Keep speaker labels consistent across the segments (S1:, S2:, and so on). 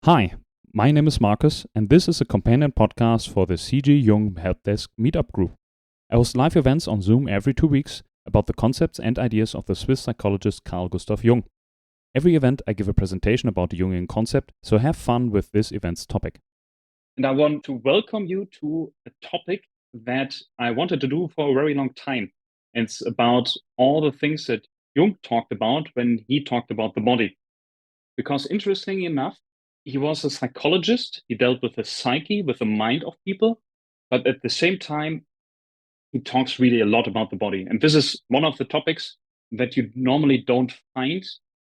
S1: Hi, my name is Marcus, and this is a companion podcast for the C.G.Jung Helpdesk meetup group. I host live events on Zoom every 2 weeks about the concepts and ideas of the Swiss psychologist Carl Gustav Jung. Every event I give a presentation about the Jungian concept, so have fun with this event's topic.
S2: And I want to welcome you to a topic that I wanted to do for a very long time. It's about all the things that Jung talked about when he talked about the body. Because interestingly enough, he was a psychologist. He dealt with the psyche, with the mind of people. But at the same time, he talks really a lot about the body. And this is one of the topics that you normally don't find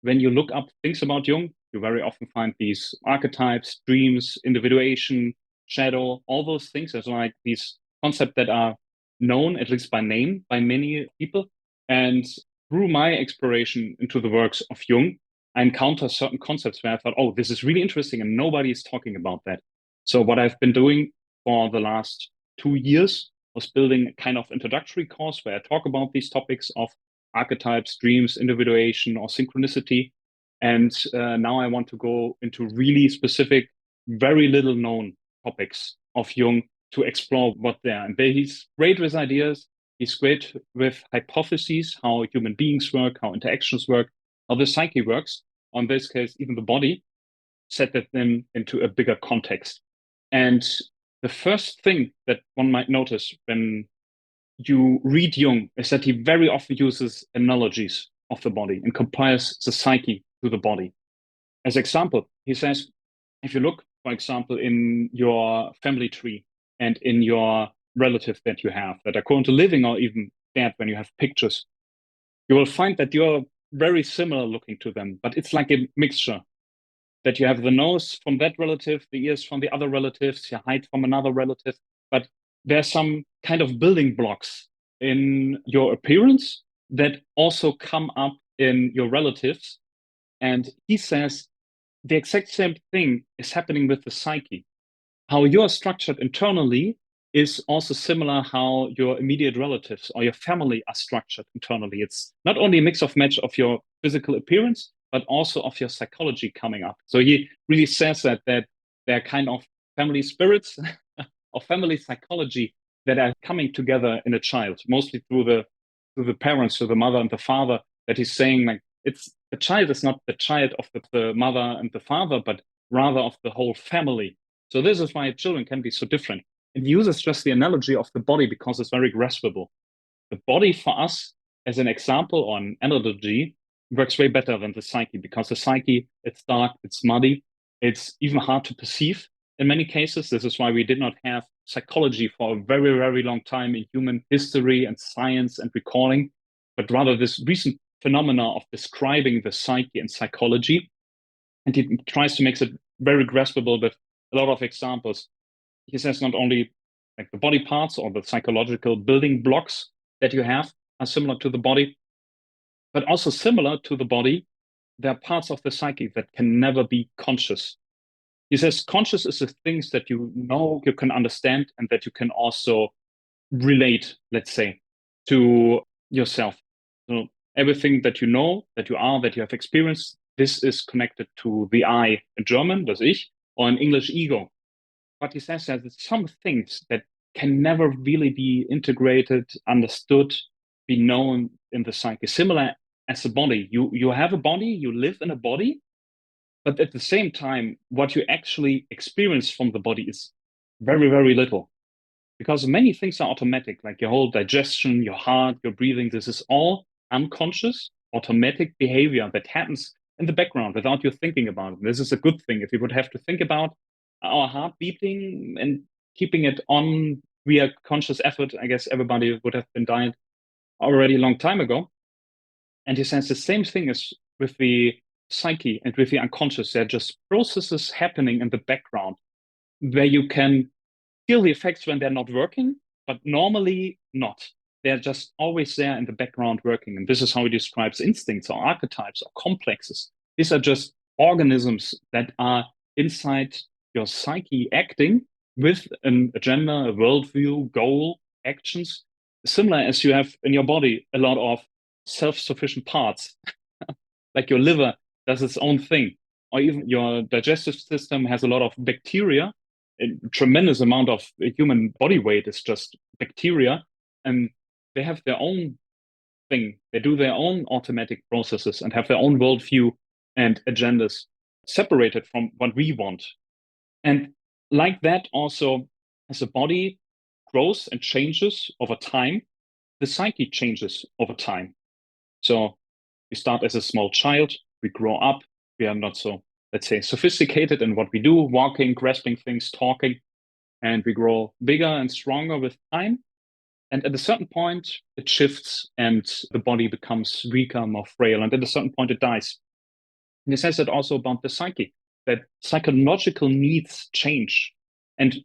S2: when you look up things about Jung. You very often find these archetypes, dreams, individuation, shadow, all those things as like these concepts that are known, at least by name, by many people. And through my exploration into the works of Jung, I encounter certain concepts where I thought, oh, this is really interesting and nobody is talking about that. So what I've been doing for the last 2 years was building a kind of introductory course where I talk about these topics of archetypes, dreams, individuation, or synchronicity. And now I want to go into really specific, very little known topics of Jung to explore what they are. And he's great with ideas. He's great with hypotheses, how human beings work, how interactions work, how the psyche works. On this case, even the body, set that then into a bigger context. And the first thing that one might notice when you read Jung is that he very often uses analogies of the body and compares the psyche to the body. As example, he says, if you look, for example, in your family tree and in your relative that you have that are currently living or even dead when you have pictures, you will find that you're very similar looking to them, but it's like a mixture that you have the nose from that relative, the ears from the other relatives, your height from another relative, but there's some kind of building blocks in your appearance that also come up in your relatives. And he says the exact same thing is happening with the psyche. How you are structured internally is also similar how your immediate relatives or your family are structured internally. It's not only a mix of match of your physical appearance, but also of your psychology coming up. So he really says that they're kind of family spirits or family psychology that are coming together in a child, mostly through the parents, so the mother and the father, that he's saying like it's the child is not the child of the mother and the father, but rather of the whole family. So this is why children can be so different. It uses just the analogy of the body because it's very graspable. The body for us, as an example or an analogy, works way better than the psyche because the psyche, it's dark, it's muddy, it's even hard to perceive in many cases. This is why we did not have psychology for a very, very long time in human history and science and recording, but rather this recent phenomena of describing the psyche and psychology. And he tries to make it very graspable with a lot of examples. He says not only like the body parts or the psychological building blocks that you have are similar to the body, but also similar to the body, there are parts of the psyche that can never be conscious. He says conscious is the things that you know, you can understand, and that you can also relate, let's say, to yourself. So everything that you know, that you are, that you have experienced, this is connected to the I in German, das Ich, or in English, ego. But he says that some things that can never really be integrated, understood, be known in the psyche, similar as a body. You have a body, you live in a body, but at the same time, what you actually experience from the body is very, very little. Because many things are automatic, like your whole digestion, your heart, your breathing. This is all unconscious, automatic behavior that happens in the background without you thinking about it. This is a good thing. If you would have to think about our heart beating and keeping it on via conscious effort, I guess everybody would have been died already a long time ago. And he says the same thing is with the psyche and with the unconscious. There are just processes happening in the background where you can feel the effects when they're not working, but normally not. They're just always there in the background working. And this is how he describes instincts or archetypes or complexes. These are just organisms that are inside your psyche acting with an agenda, a worldview, goal, actions, similar as you have in your body a lot of self-sufficient parts. Like your liver does its own thing. or even your digestive system has a lot of bacteria. A tremendous amount of human body weight is just bacteria, and they have their own thing. They do their own automatic processes and have their own worldview and agendas separated from what we want. And like that, also, as the body grows and changes over time, the psyche changes over time. So we start as a small child, we grow up, we are not so, let's say, sophisticated in what we do, walking, grasping things, talking, and we grow bigger and stronger with time. And at a certain point, it shifts and the body becomes weaker, more frail. And at a certain point, it dies. And he says that also about the psyche, that psychological needs change. And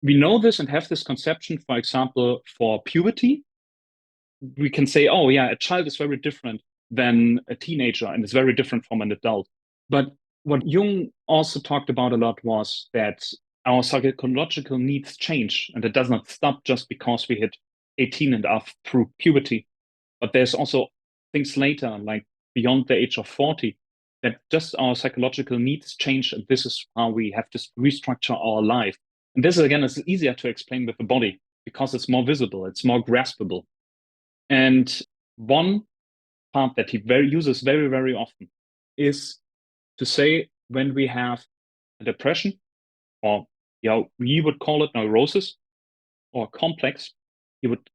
S2: we know this and have this conception, for example, for puberty. We can say, oh, yeah, a child is very different than a teenager and is very different from an adult. But what Jung also talked about a lot was that our psychological needs change, and it does not stop just because we hit 18 and are through puberty. But there's also things later, like beyond the age of 40, that just our psychological needs change. And this is how we have to restructure our life. And this, again, is easier to explain with the body because it's more visible, it's more graspable. And one part that he uses very, very often is to say when we have a depression, or we would call it neurosis or complex, he would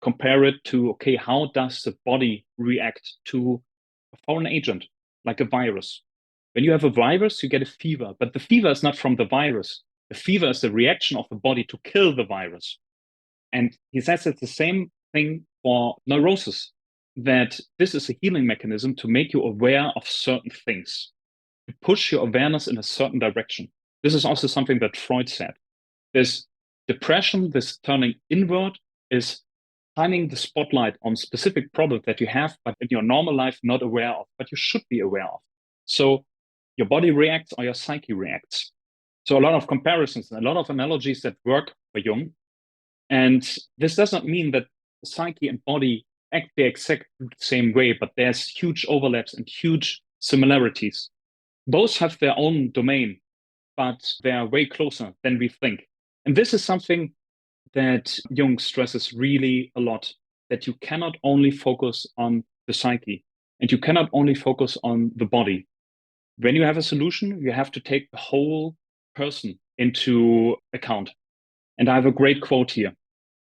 S2: compare it to, okay, how does the body react to a foreign agent, like a virus? When you have a virus, you get a fever, but the fever is not from the virus. The fever is the reaction of the body to kill the virus. And he says it's the same thing for neurosis, that this is a healing mechanism to make you aware of certain things, to push your awareness in a certain direction. This is also something that Freud said. This depression, this turning inward, is shining the spotlight on specific problems that you have, but in your normal life, not aware of, but you should be aware of. So your body reacts or your psyche reacts. So a lot of comparisons and a lot of analogies that work for Jung. And this does not mean that the psyche and body act the exact same way, but there's huge overlaps and huge similarities. Both have their own domain, but they are way closer than we think. And this is something that Jung stresses really a lot, that you cannot only focus on the psyche and you cannot only focus on the body. When you have a solution, you have to take the whole person into account. And I have a great quote here.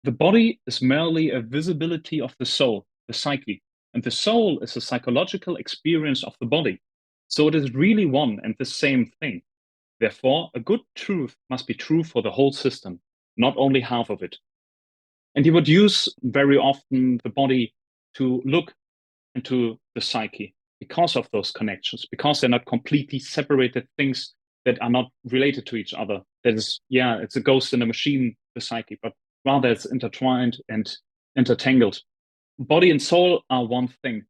S2: The body is merely a visibility of the soul, the psyche, and the soul is a psychological experience of the body. So it is really one and the same thing. Therefore, a good truth must be true for the whole system, not only half of it. And he would use very often the body to look into the psyche because of those connections, because they're not completely separated things that are not related to each other. That is, yeah, it's a ghost in a machine, the psyche, but rather it's intertwined and intertangled. Body and soul are one thing.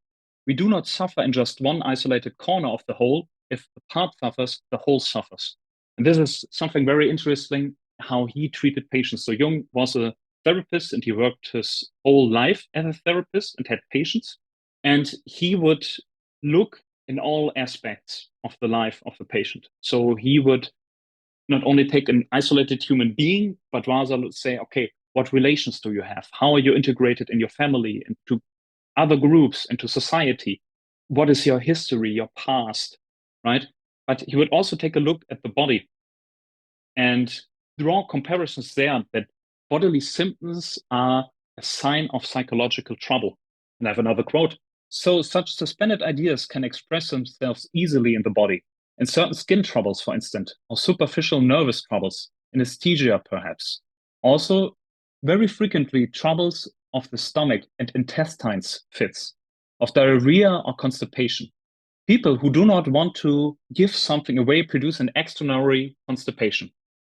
S2: We do not suffer in just one isolated corner of the whole. If the part suffers, the whole suffers. And this is something very interesting, how he treated patients. So Jung was a therapist and he worked his whole life as a therapist and had patients. And he would look in all aspects of the life of the patient. So he would not only take an isolated human being, but rather say, okay, what relations do you have? How are you integrated in your family, into other groups, into society? What is your history, your past, right? But he would also take a look at the body and draw comparisons there that bodily symptoms are a sign of psychological trouble. And I have another quote. So such suspended ideas can express themselves easily in the body, in certain skin troubles, for instance, or superficial nervous troubles, anesthesia perhaps. Also, very frequently, troubles of the stomach and intestines fits, of diarrhea or constipation. People who do not want to give something away produce an extraordinary constipation.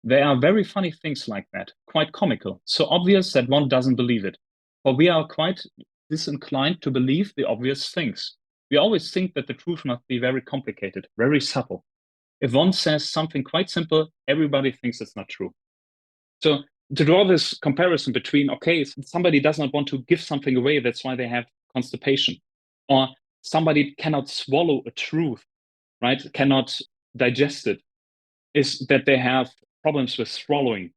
S2: There are very funny things like that, quite comical, so obvious that one doesn't believe it. For we are quite disinclined to believe the obvious things. We always think that the truth must be very complicated, very subtle. If one says something quite simple, everybody thinks it's not true. So to draw this comparison between, okay, somebody does not want to give something away, that's why they have constipation. Or somebody cannot swallow a truth, right? Cannot digested is that they have problems with swallowing.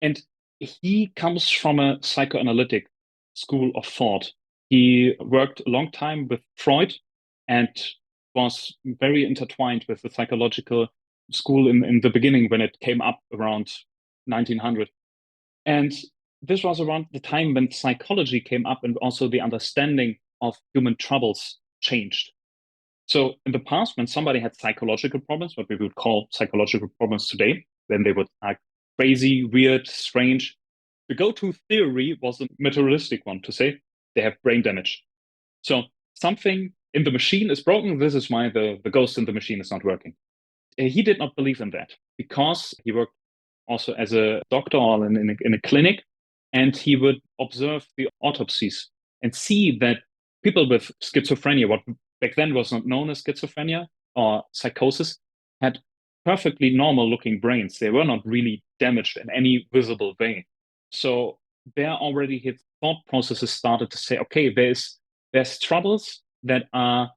S2: And he comes from a psychoanalytic school of thought. He worked a long time with Freud and was very intertwined with the psychological school in the beginning when it came up around 1900. And this was around the time when psychology came up and also the understanding of human troubles changed. So in the past, when somebody had psychological problems, what we would call psychological problems today, then they would act crazy, weird, strange. The go-to theory was a materialistic one to say they have brain damage. So something in the machine is broken. This is why the ghost in the machine is not working. He did not believe in that because he worked also as a doctor or in a clinic, and he would observe the autopsies and see that people with schizophrenia, what back then was not known as schizophrenia or psychosis, had perfectly normal looking brains. They were not really damaged in any visible way. So there already his thought processes started to say, okay, there's troubles that are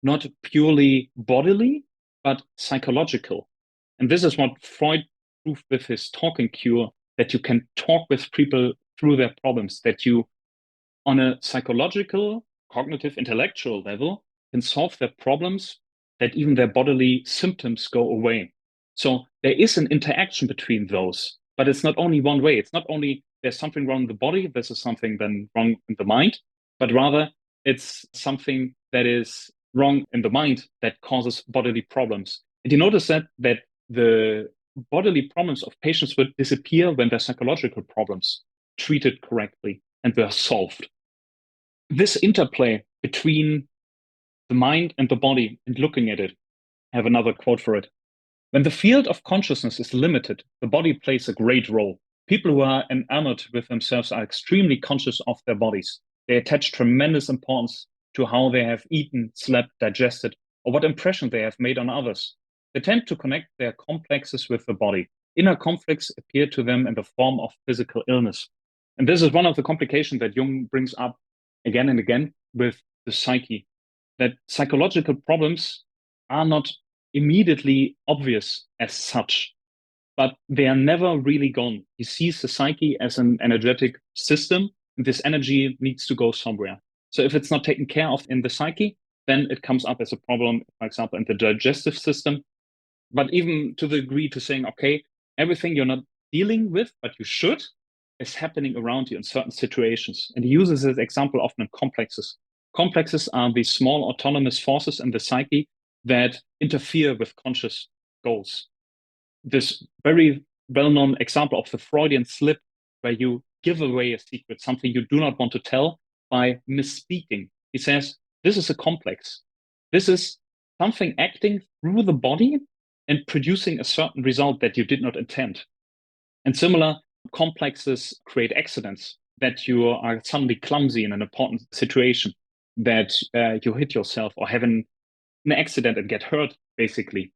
S2: not purely bodily, but psychological. And this is what Freud proved with his talking cure, that you can talk with people through their problems, that you, on a psychological, cognitive, intellectual level, can solve their problems, that even their bodily symptoms go away. So there is an interaction between those, but it's not only one way. It's not only there's something wrong in the body, this is something then wrong in the mind, but rather it's something that is wrong in the mind that causes bodily problems. And you notice that the bodily problems of patients would disappear when their psychological problems treated correctly and were solved. This interplay between the mind and the body and looking at it, I have another quote for it. When the field of consciousness is limited, the body plays a great role. People who are enamored with themselves are extremely conscious of their bodies. They attach tremendous importance to how they have eaten, slept, digested, or what impression they have made on others. They tend to connect their complexes with the body. Inner conflicts appear to them in the form of physical illness. And this is one of the complications that Jung brings up again and again with the psyche, that psychological problems are not immediately obvious as such, but they are never really gone. He sees the psyche as an energetic system, and this energy needs to go somewhere. So if it's not taken care of in the psyche, then it comes up as a problem, for example, in the digestive system. But even to the degree to saying, okay, everything you're not dealing with, but you should, is happening around you in certain situations. And he uses this example often in complexes. Complexes are these small autonomous forces in the psyche that interfere with conscious goals. This very well-known example of the Freudian slip, where you give away a secret, something you do not want to tell, by misspeaking. He says, this is a complex. This is something acting through the body and producing a certain result that you did not intend. And similar complexes create accidents, that you are suddenly clumsy in an important situation, that you hit yourself or have an accident and get hurt, basically,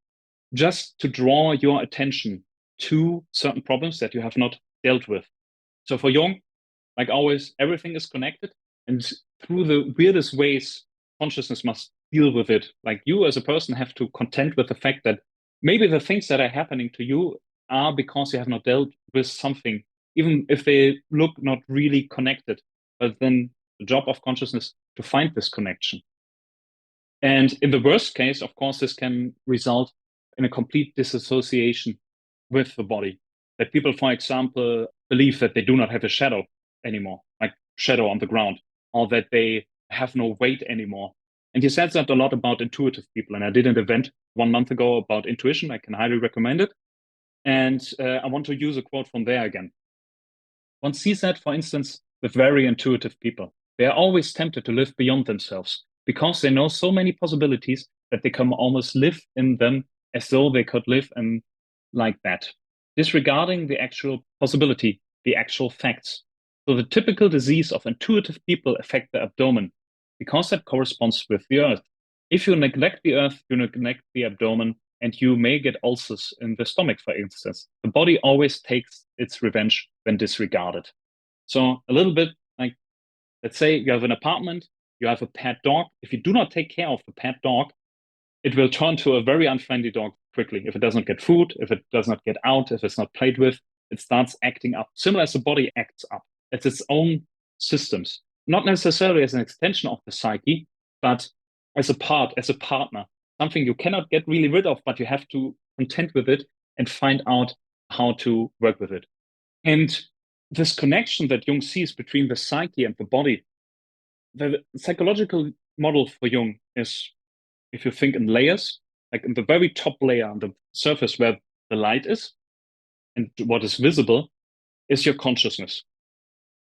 S2: just to draw your attention to certain problems that you have not dealt with. So for Jung, like always, everything is connected, and through the weirdest ways, consciousness must deal with it. Like you as a person have to contend with the fact that maybe the things that are happening to you are because you have not dealt with something, even if they look not really connected. But then the job of consciousness to find this connection. And in the worst case, of course, this can result in a complete disassociation with the body. That people, for example, believe that they do not have a shadow anymore, like shadow on the ground, or that they have no weight anymore. And he says that a lot about intuitive people. And I did an event 1 month ago about intuition. I can highly recommend it. And I want to use a quote from there again. One sees that, for instance, with very intuitive people. They are always tempted to live beyond themselves because they know so many possibilities that they can almost live in them as though they could live in like that, disregarding the actual possibility, the actual facts. So the typical disease of intuitive people affect the abdomen because that corresponds with the earth. If you neglect the earth, you neglect the abdomen, and you may get ulcers in the stomach, for instance. The body always takes its revenge when disregarded. So a little bit like, let's say you have an apartment, you have a pet dog. If you do not take care of the pet dog, it will turn to a very unfriendly dog quickly. If it does not get food, if it does not get out, if it's not played with, it starts acting up, similar as the body acts up. It's its own systems, not necessarily as an extension of the psyche, but as a part, as a partner, something you cannot get really rid of, but you have to contend with it and find out how to work with it. And this connection that Jung sees between the psyche and the body, the psychological model for Jung is, if you think in layers, like in the very top layer, on the surface where the light is and what is visible, is your consciousness.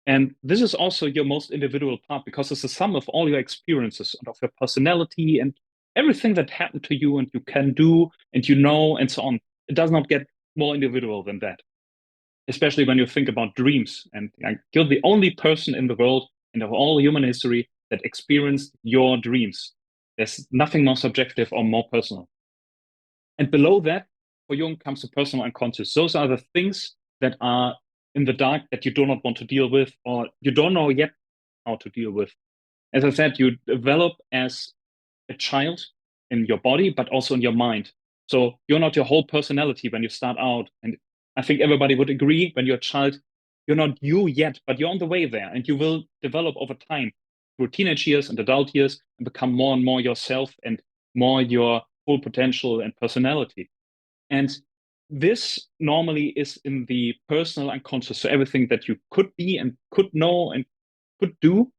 S2: And this is also your most individual part because it's the sum of all your experiences and of your personality and everything that happened to you and you can do and you know and so on. It does not get more individual than that, especially when you think about dreams. And you're the only person in the world and of all human history that experienced your dreams. There's nothing more subjective or more personal. And below that, for Jung, comes the personal unconscious. Those are the things that are in the dark that you do not want to deal with, or you don't know yet how to deal with. As I said, you develop as a child in your body, but also in your mind. So you're not your whole personality when you start out. And I think everybody would agree when you're a child, you're not you yet, but you're on the way there, and you will develop over time through teenage years and adult years and become more and more yourself and more your full potential and personality. And this normally is in the personal unconscious. So everything that you could be and could know and could do,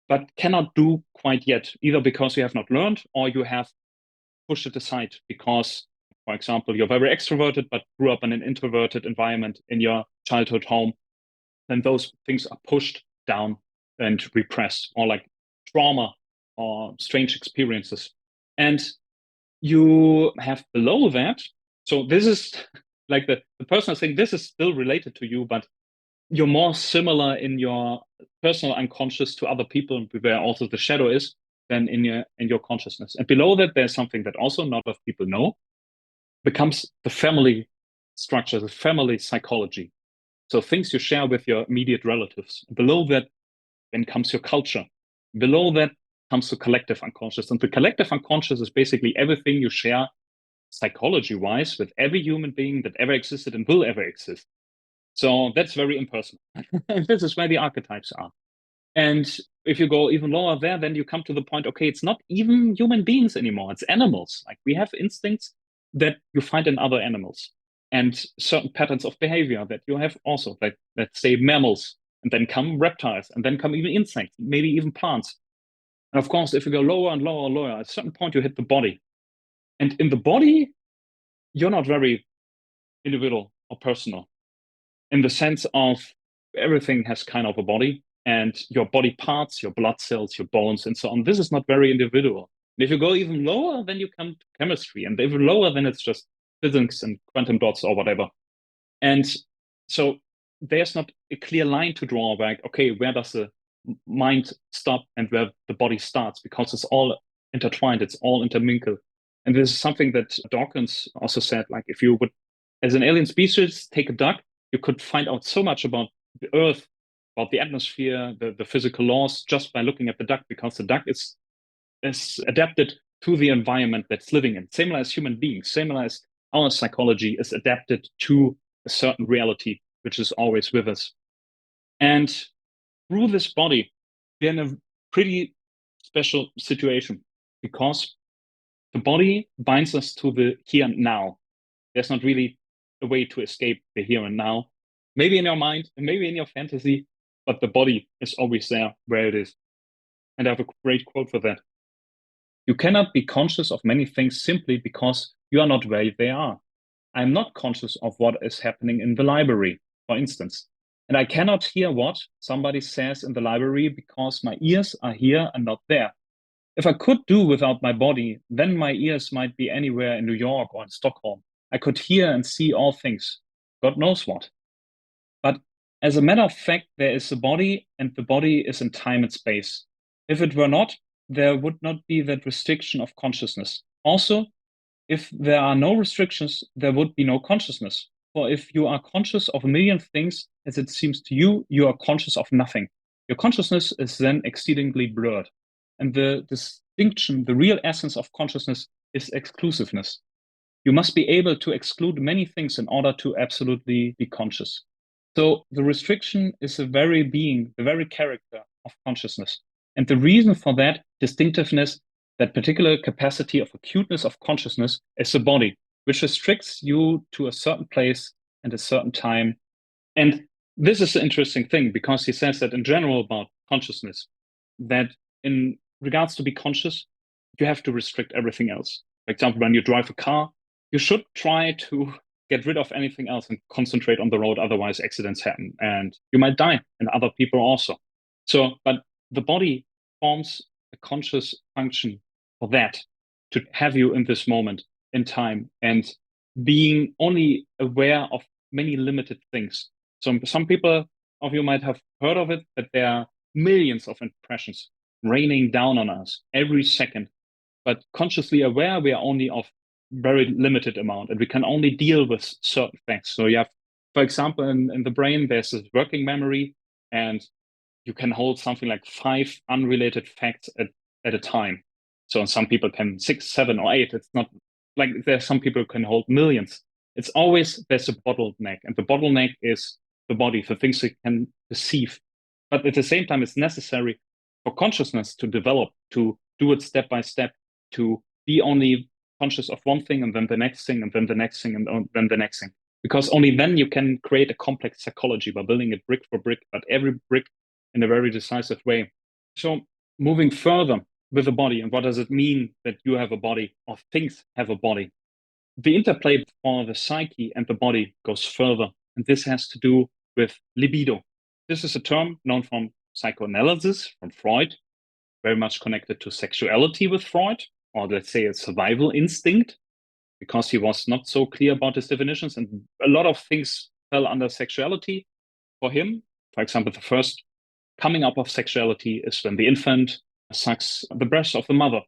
S2: but cannot do quite yet, either because you have not learned or you have pushed it aside because, for example, you're very extroverted, but grew up in an introverted environment in your childhood home. Then those things are pushed down and repressed, or like trauma or strange experiences. And you have below that, so this is like the personal thing, this is still related to you, but you're more similar in your personal unconscious to other people, where also the shadow is, than in your consciousness. And below that, there's something that also not a lot of people know, becomes the family structure, the family psychology. So things you share with your immediate relatives. Below that, then comes your culture. Below that comes the collective unconscious. And the collective unconscious is basically everything you share psychology-wise with every human being that ever existed and will ever exist. So that's very impersonal. And this is where the archetypes are. And if you go even lower there, then you come to the point, okay, it's not even human beings anymore, it's animals. Like we have instincts that you find in other animals and certain patterns of behavior that you have also, like let's say mammals, and then come reptiles, and then come even insects, maybe even plants. And of course, if you go lower and lower and lower, at a certain point you hit the body. And in the body, you're not very individual or personal in the sense of everything has kind of a body, and your body parts, your blood cells, your bones, and so on. This is not very individual. And if you go even lower, then you come to chemistry. And even lower, then it's just physics and quantum dots or whatever. And so there's not a clear line to draw back, okay, where does the mind stop and where the body starts? Because it's all intertwined, it's all intermingled. And this is something that Dawkins also said, like if you would, as an alien species, take a duck, you could find out so much about the Earth, about the atmosphere, the physical laws, just by looking at the duck, because the duck is adapted to the environment that's living in. Similar as human beings, similar as our psychology is adapted to a certain reality, which is always with us. And through this body, we're in a pretty special situation because the body binds us to the here and now. There's not really a way to escape the here and now. Maybe in your mind, and maybe in your fantasy, but the body is always there where it is. And I have a great quote for that. You cannot be conscious of many things simply because you are not where they are. I'm not conscious of what is happening in the library, for instance. And I cannot hear what somebody says in the library because my ears are here and not there. If I could do without my body, then my ears might be anywhere in New York or in Stockholm. I could hear and see all things, God knows what. But as a matter of fact, there is a body, and the body is in time and space. If it were not, there would not be that restriction of consciousness. Also, if there are no restrictions, there would be no consciousness. For if you are conscious of a million things, as it seems to you, you are conscious of nothing. Your consciousness is then exceedingly blurred. And the distinction, the real essence of consciousness is exclusiveness. You must be able to exclude many things in order to absolutely be conscious. So the restriction is the very being, the very character of consciousness. And the reason for that distinctiveness, that particular capacity of acuteness of consciousness, is the body, which restricts you to a certain place and a certain time. And this is the interesting thing, because he says that in general about consciousness, that in regards to be conscious, you have to restrict everything else. For example, when you drive a car, you should try to get rid of anything else and concentrate on the road. Otherwise, accidents happen and you might die, and other people also. So, but the body forms a conscious function for that, to have you in this moment in time and being only aware of many limited things. So some people of you might have heard of it, that there are millions of impressions raining down on us every second. But consciously aware, we are only of very limited amount, and we can only deal with certain things. So you have, for example, in the brain, there's this working memory, and you can hold something like 5 unrelated facts at a time. So some people can 6, 7, or 8. It's not like there's some people who can hold millions. It's always, there's a bottleneck, and the bottleneck is the body, the things it can perceive. But at the same time, it's necessary for consciousness to develop, to do it step by step, to be only conscious of one thing and then the next thing and then the next thing and then the next thing. Because only then you can create a complex psychology by building it brick for brick, but every brick in a very decisive way. So moving further with the body, and what does it mean that you have a body or things have a body? The interplay for the psyche and the body goes further, and this has to do with libido. This is a term known from psychoanalysis, from Freud, very much connected to sexuality with Freud, or let's say a survival instinct, because he was not so clear about his definitions. And a lot of things fell under sexuality for him. For example, the first coming up of sexuality is when the infant sucks the breast of the mother.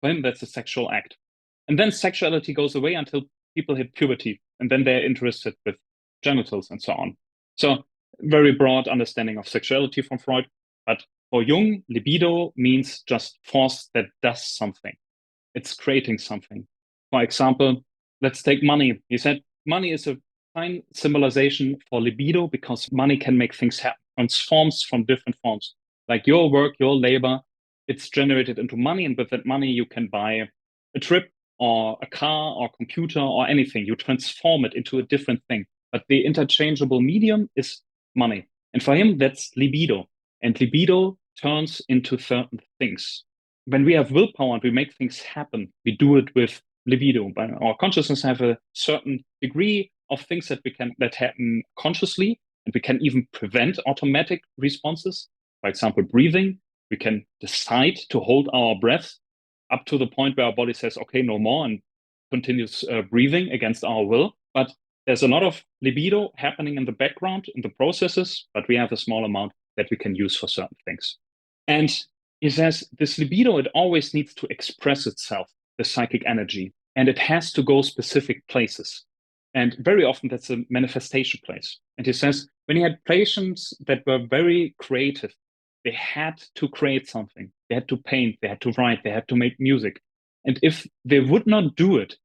S2: For him, that's a sexual act. And then sexuality goes away until people hit puberty, and then they're interested with genitals and so on. So very broad understanding of sexuality from Freud. But for Jung, libido means just force that does something. It's creating something. For example, let's take money. He said money is a fine symbolization for libido because money can make things happen, transforms from different forms. Like your work, your labor, it's generated into money, and with that money you can buy a trip or a car or computer or anything. You transform it into a different thing. But the interchangeable medium is money. And for him, that's libido. And libido turns into certain things. When we have willpower and we make things happen, we do it with libido. But our consciousness have a certain degree of things that happen consciously, and we can even prevent automatic responses. For example, breathing. We can decide to hold our breath up to the point where our body says, okay, no more, and continues breathing against our will. But there's a lot of libido happening in the background, in the processes, but we have a small amount that we can use for certain things. And he says this libido, it always needs to express itself, the psychic energy, and it has to go specific places. And very often that's a manifestation place. And he says when he had patients that were very creative, they had to create something. They had to paint, they had to write, they had to make music. And if they would not do it,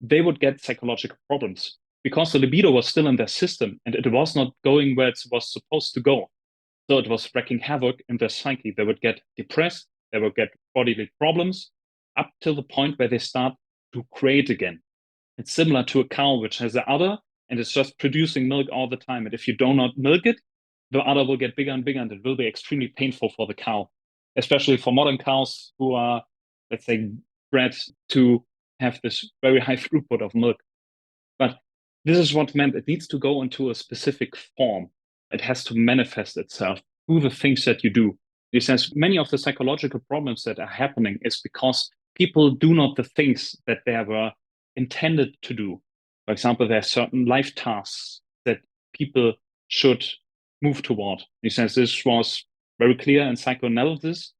S2: they would get psychological problems because the libido was still in their system and it was not going where it was supposed to go. So it was wreaking havoc in their psyche. They would get depressed, they would get bodily problems up till the point where they start to create again. It's similar to a cow which has an udder and it's just producing milk all the time. And if you do not milk it, the udder will get bigger and bigger, and it will be extremely painful for the cow, especially for modern cows who are, let's say, bred to have this very high throughput of milk. But this is what meant it needs to go into a specific form. It has to manifest itself through the things that you do. He says many of the psychological problems that are happening is because people do not the things that they were intended to do. For example, there are certain life tasks that people should move toward. He says this was very clear in psychoanalysis,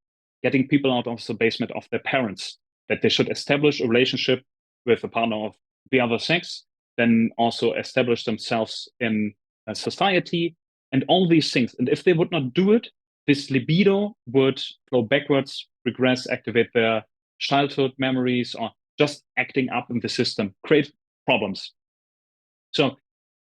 S2: getting people out of the basement of their parents, that they should establish a relationship with a partner of the other sex, then also establish themselves in a society and all these things. And if they would not do it, this libido would go backwards, regress, activate their childhood memories, or just acting up in the system, create problems. So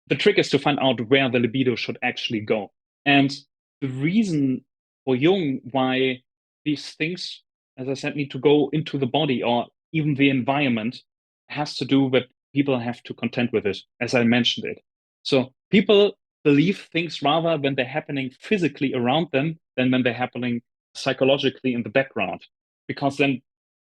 S2: the trick is to find out where the libido should actually go. And the reason for Jung why these things, as I said, need to go into the body or even the environment has to do with people have to contend with it, as I mentioned it. So people believe things rather when they're happening physically around them than when they're happening psychologically in the background. Because then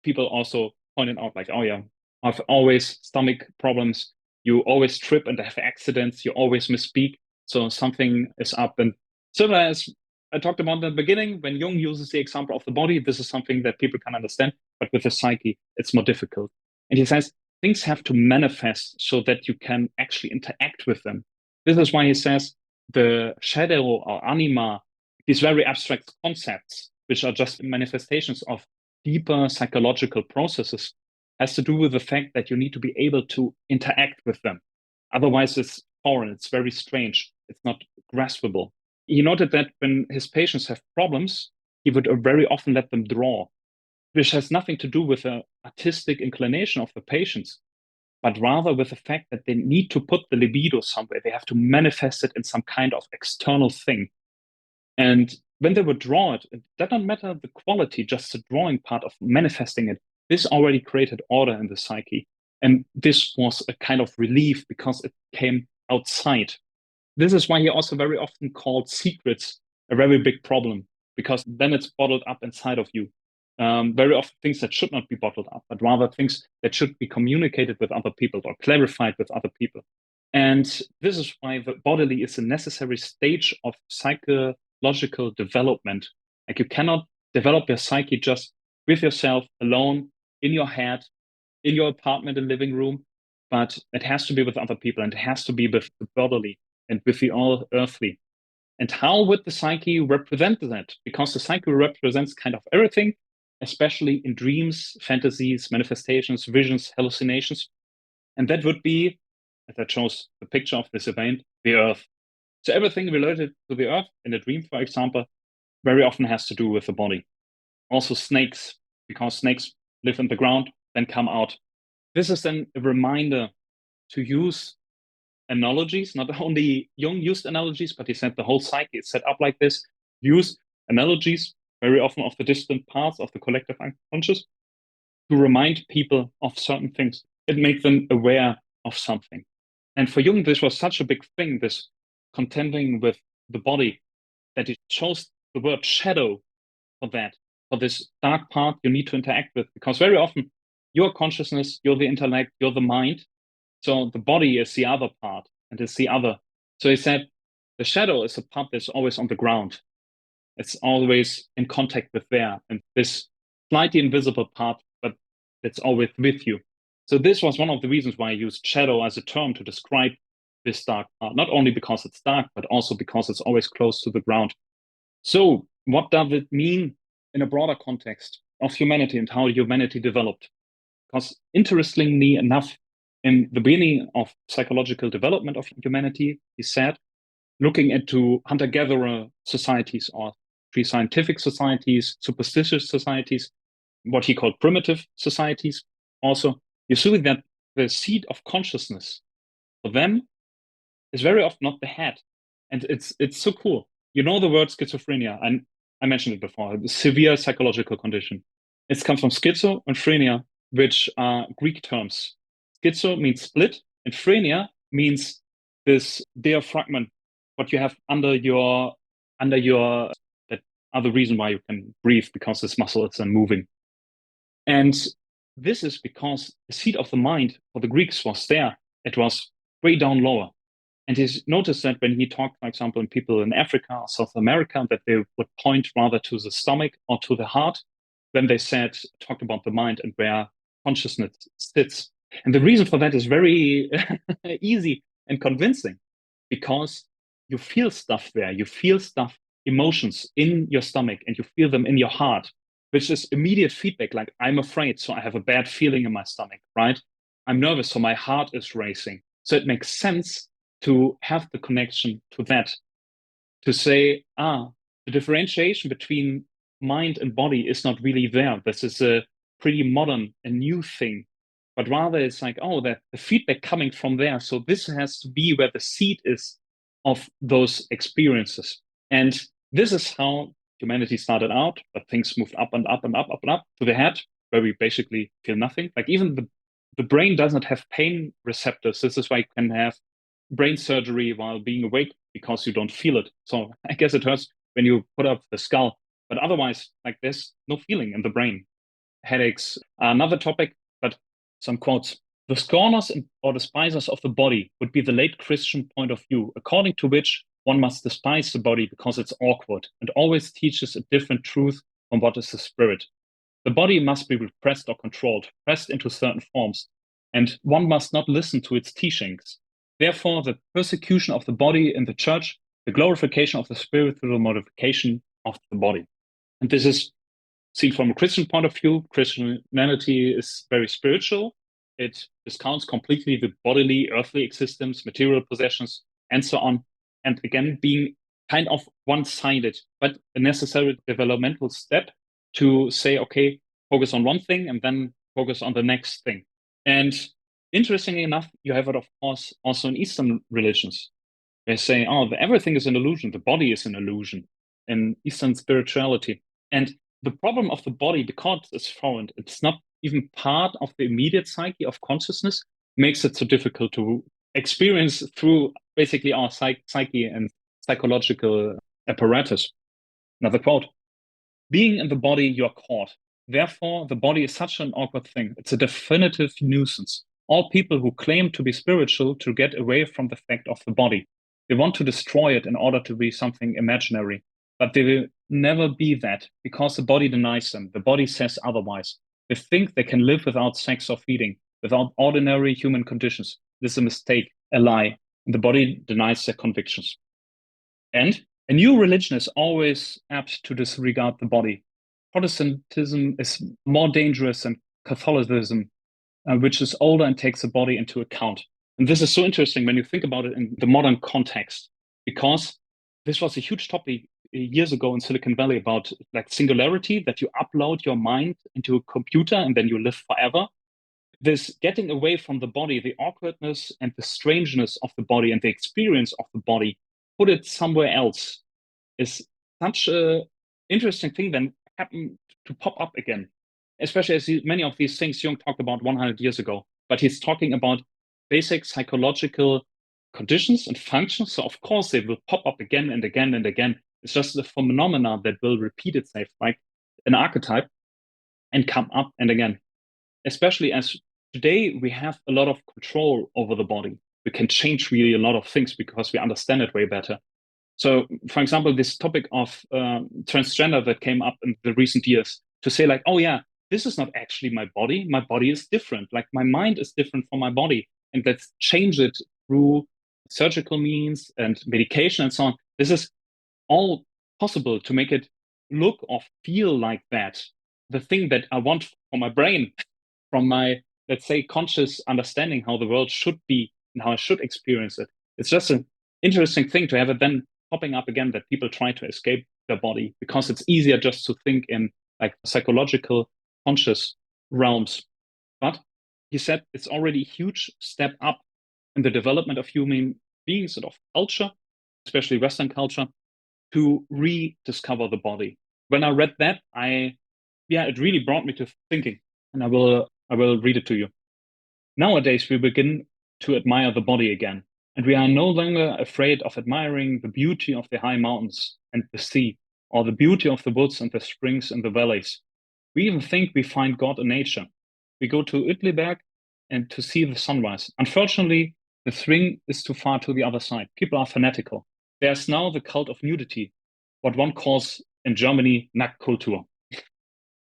S2: people also pointed out like, oh yeah, I've always stomach problems. You always trip and have accidents. You always misspeak. So something is up. And similar as I talked about in the beginning, when Jung uses the example of the body, this is something that people can understand. But with the psyche, it's more difficult. And he says things have to manifest so that you can actually interact with them. This is why he says the shadow or anima, these very abstract concepts, which are just manifestations of deeper psychological processes, has to do with the fact that you need to be able to interact with them. Otherwise, it's foreign, it's very strange, it's not graspable. He noted that when his patients have problems, he would very often let them draw, which has nothing to do with the artistic inclination of the patients, but rather with the fact that they need to put the libido somewhere. They have to manifest it in some kind of external thing. And when they would draw it, it doesn't matter the quality, just the drawing part of manifesting it. This already created order in the psyche. And this was a kind of relief because it came outside. This is why he also very often called secrets a very big problem, because then it's bottled up inside of you. Very often things that should not be bottled up, but rather things that should be communicated with other people or clarified with other people. And this is why the bodily is a necessary stage of psychological development. Like you cannot develop your psyche just with yourself alone in your head, in your apartment and living room, but it has to be with other people and it has to be with the bodily and with the all earthly. And how would the psyche represent that? Because the psyche represents kind of everything, especially in dreams, fantasies, manifestations, visions, hallucinations. And that would be, as I chose the picture of this event, the earth. So everything related to the earth in a dream, for example, very often has to do with the body. Also snakes, because snakes live in the ground, then come out. This is then a reminder to use analogies. Not only Jung used analogies, but he said the whole psyche is set up like this. Use analogies, very often of the distant parts of the collective unconscious, to remind people of certain things. It makes them aware of something. And for Jung, this was such a big thing, this contending with the body, that he chose the word shadow for that, for this dark part you need to interact with. Because very often, your consciousness, you're the intellect, you're the mind. So the body is the other part and it's the other. So he said, the shadow is a part that's always on the ground. It's always in contact with there. And this slightly invisible part, but it's always with you. So this was one of the reasons why I used shadow as a term to describe this dark part, not only because it's dark, but also because it's always close to the ground. So what does it mean in a broader context of humanity and how humanity developed? Because interestingly enough, in the beginning of psychological development of humanity, he said, looking into hunter-gatherer societies or pre-scientific societies, superstitious societies, what he called primitive societies, also, you see that the seat of consciousness for them is very often not the head. And it's so cool. You know the word schizophrenia, and I mentioned it before, the severe psychological condition. It comes from schizo and phrenia, which are Greek terms. Schizo means split, and phrenia means this diaphragm, what you have under your that are the reason why you can breathe, because this muscle is then moving. And this is because the seat of the mind for the Greeks was there. It was way down lower. And he's noticed that when he talked, for example, in people in Africa or South America, that they would point rather to the stomach or to the heart when they talked about the mind and where consciousness sits. And the reason for that is very easy and convincing, because you feel stuff there. You feel stuff, emotions in your stomach, and you feel them in your heart, which is immediate feedback. Like, I'm afraid, so I have a bad feeling in my stomach, right? I'm nervous, so my heart is racing. So it makes sense to have the connection to that, to say, the differentiation between mind and body is not really there. This is a pretty modern, a new thing. but rather it's like, oh, the feedback coming from there. So this has to be where the seed is of those experiences. And this is how humanity started out, but things moved up and up and up, up and up to the head, where we basically feel nothing. Like even the brain does not have pain receptors. This is why you can have brain surgery while being awake because you don't feel it. So I guess it hurts when you put up the skull, but otherwise, like there's no feeling in the brain. Headaches are another topic, but some quotes. The scorners or despisers of the body would be the late Christian point of view, according to which one must despise the body because it's awkward and always teaches a different truth from what is the spirit. The body must be repressed or controlled, pressed into certain forms, and one must not listen to its teachings. Therefore, the persecution of the body in the church, the glorification of the spirit through the modification of the body. And this is seen from a Christian point of view. Christianity is very spiritual. It discounts completely the bodily, earthly existence, material possessions, and so on. And again, being kind of one-sided, but a necessary developmental step to say, okay, focus on one thing and then focus on the next thing. And interestingly enough, you have it, of course, also in Eastern religions. They say, oh, everything is an illusion. The body is an illusion in Eastern spirituality. And the problem of the body, because it's foreign, it's not even part of the immediate psyche of consciousness, makes it so difficult to experience through basically our psyche and psychological apparatus. Another quote, being in the body, you are caught. Therefore, the body is such an awkward thing. It's a definitive nuisance. All people who claim to be spiritual to get away from the fact of the body. They want to destroy it in order to be something imaginary. But they will never be that because the body denies them. The body says otherwise. They think they can live without sex or feeding, without ordinary human conditions. This is a mistake, a lie. And the body denies their convictions. And a new religion is always apt to disregard the body. Protestantism is more dangerous than Catholicism, which is older and takes the body into account. And this is so interesting when you think about it in the modern context, because this was a huge topic years ago in Silicon Valley about like singularity, that you upload your mind into a computer and then you live forever. This getting away from the body, the awkwardness and the strangeness of the body and the experience of the body, put it somewhere else, is such a interesting thing then happened to pop up again, especially as many of these things Jung talked about 100 years ago. But he's talking about basic psychological conditions and functions. So of course they will pop up again and again and again. It's just a phenomena that will repeat itself like an archetype and come up and again. Especially as today we have a lot of control over the body. We can change really a lot of things because we understand it way better. So, for example, this topic of transgender that came up in the recent years, to say like, oh yeah, this is not actually my body. My body is different. Like my mind is different from my body. And let's change it through surgical means and medication and so on. This is all possible to make it look or feel like that. The thing that I want for my brain, from my, let's say, conscious understanding how the world should be and how I should experience it. It's just an interesting thing to have it then popping up again that people try to escape their body because it's easier just to think in like psychological conscious realms. But he said it's already a huge step up in the development of human beings and of culture, especially Western culture, to rediscover the body. When I read that, it really brought me to thinking, and I will read it to you. Nowadays, we begin to admire the body again, and we are no longer afraid of admiring the beauty of the high mountains and the sea, or the beauty of the woods and the springs and the valleys. We even think we find God in nature. We go to Uetliberg and to see the sunrise. Unfortunately, the thing is too far to the other side. People are fanatical. There's now the cult of nudity, what one calls in Germany Nacktkultur.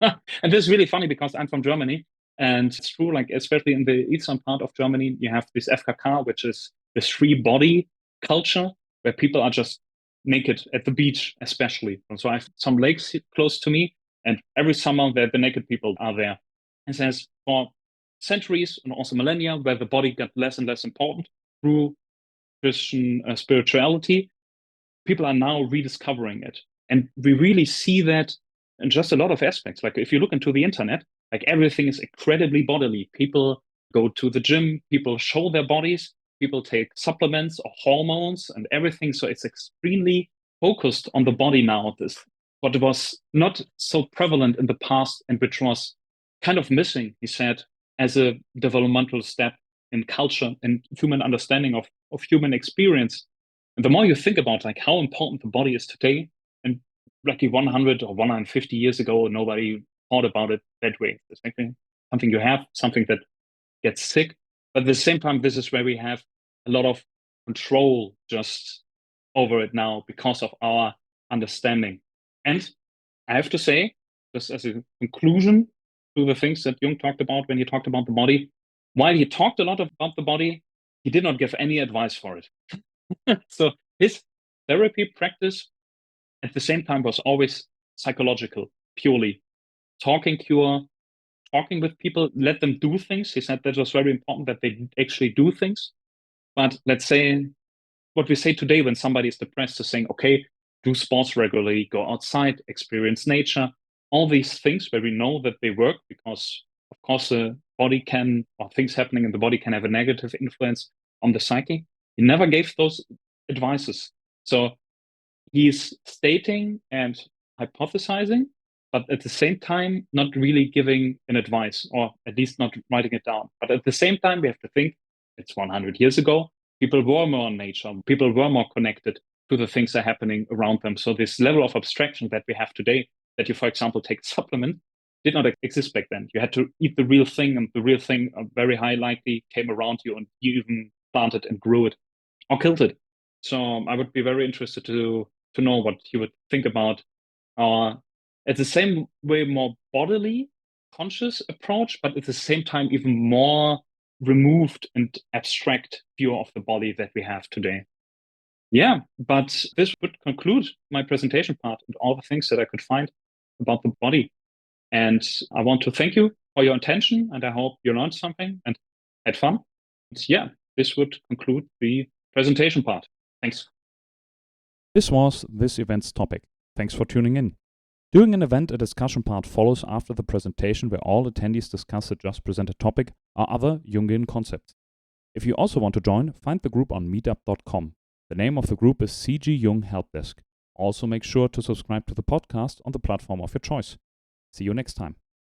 S2: And this is really funny because I'm from Germany, and it's true, like especially in the eastern part of Germany, you have this FKK, which is this free body culture where people are just naked at the beach, especially. And so I have some lakes close to me, and every summer the naked people are there. And says for centuries and also millennia, where the body got less and less important through Christian spirituality, people are now rediscovering it. And we really see that in just a lot of aspects. Like if you look into the internet, like everything is incredibly bodily. People go to the gym, people show their bodies, people take supplements or hormones and everything. So it's extremely focused on the body now. This what was not so prevalent in the past and which was kind of missing, he said, as a developmental step in culture and human understanding of human experience. And the more you think about like how important the body is today, and like 100 or 150 years ago, nobody thought about it that way. It's something you have, something that gets sick. But at the same time, this is where we have a lot of control just over it now because of our understanding. And I have to say, just as a conclusion to the things that Jung talked about when he talked about the body, while he talked a lot about the body, he did not give any advice for it. So his therapy practice at the same time was always psychological, purely talking with people, let them do things. He said that was very important that they actually do things. But let's say what we say today when somebody is depressed is saying, okay, do sports regularly, go outside, experience nature, all these things where we know that they work because, of course, the body can, or things happening in the body can have a negative influence on the psyche. He never gave those advices. So he's stating and hypothesizing, but at the same time, not really giving an advice, or at least not writing it down. But at the same time, we have to think it's 100 years ago. People were more in nature. People were more connected to the things that are happening around them. So this level of abstraction that we have today, that you, for example, take a supplement, did not exist back then. You had to eat the real thing, and the real thing very high likely came around you, and you even planted and grew it or killed it. So I would be very interested to know what you would think about at the same way, more bodily conscious approach, but at the same time, even more removed and abstract view of the body that we have today. Yeah, but this would conclude my presentation part and all the things that I could find about the body. And I want to thank you for your attention, and I hope you learned something and had fun. And yeah, this would conclude the presentation part. Thanks.
S1: This was this event's topic. Thanks for tuning in. During an event, a discussion part follows after the presentation where all attendees discuss the just presented topic or other Jungian concepts. If you also want to join, find the group on meetup.com. The name of the group is C.G.Jung Helpdesk. Also make sure to subscribe to the podcast on the platform of your choice. See you next time.